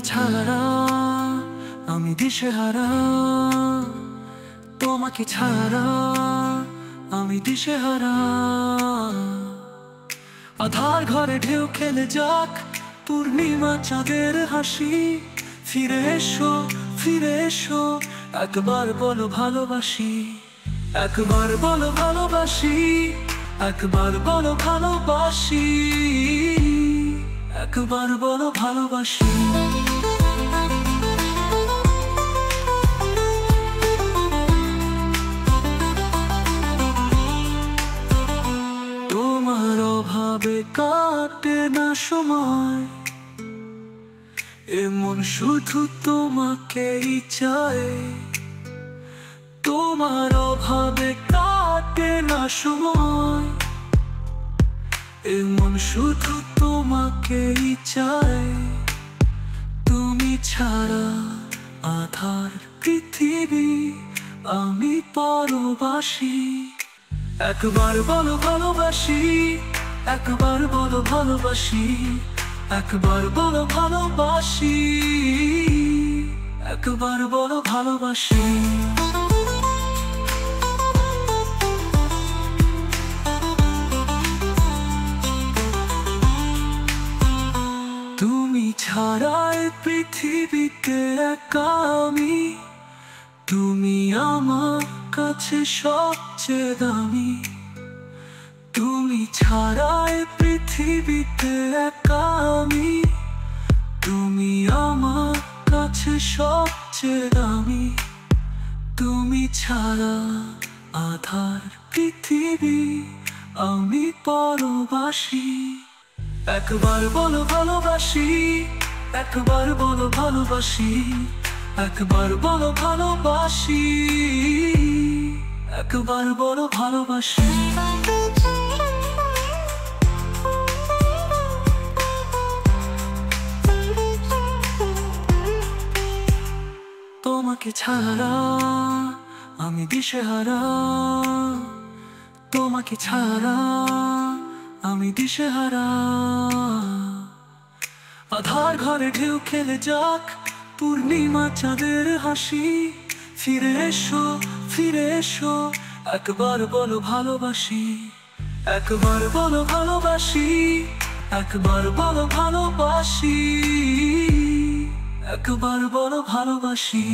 ছাড়া আমি দিশেহারা, তোমাকে ছাড়া আমি দিশেহারা। আধার ঘরে ঢেউ খেলে যাক, পূর্ণিমা চাঁদের হাসি। ফিরে এসো, ফিরে এসো, একবার বলো ভালোবাসি। একবার বলো ভালোবাসি, একবার বলো ভালোবাসি, একবার বলো ভালোবাসি। তোমার অভাবে কাটে না সময়, এমন শুধু তোমাকেই চায়। তোমার অভাবে কাটে না সময়, এমন শুধু তোমাকেই চায়। তুমি ছাড়া আধার পৃথিবী, আমি পরবাসী। একবার বলো ভালোবাসি, একবার বলো ভালোবাসি, একবার বলো ভালোবাসি, একবার বলো ভালোবাসি। তুমি ছাড়া এই পৃথিবীতে একা আমি, তুমি আমার কাছে সবচেয়ে দামি। তুমি ছাড়া এই পৃথিবীতে একা আমি, তুমি আমার কাছে সবচেয়ে দামি। তুমি ছাড়া আধার পৃথিবী, আমি পরবাসী। একবার বলো ভালোবাসি, একবার বলো ভালোবাসি, একবার বলো ভালোবাসি, একবার বলো ভালোবাসি। তোমাকে ছাড়া আমি দিশেহারা, তোমাকে ছাড়া আমি দিশেহারা। আধার ঘরে ঢেউ খেলে যাক, পূর্ণিমা চাঁদের হাসি। ফিরে এসো, ফিরে এসো, একবার বলো ভালোবাসি। একবার বলো ভালোবাসি, একবার বলো ভালোবাসি, একবার বলো ভালোবাসি।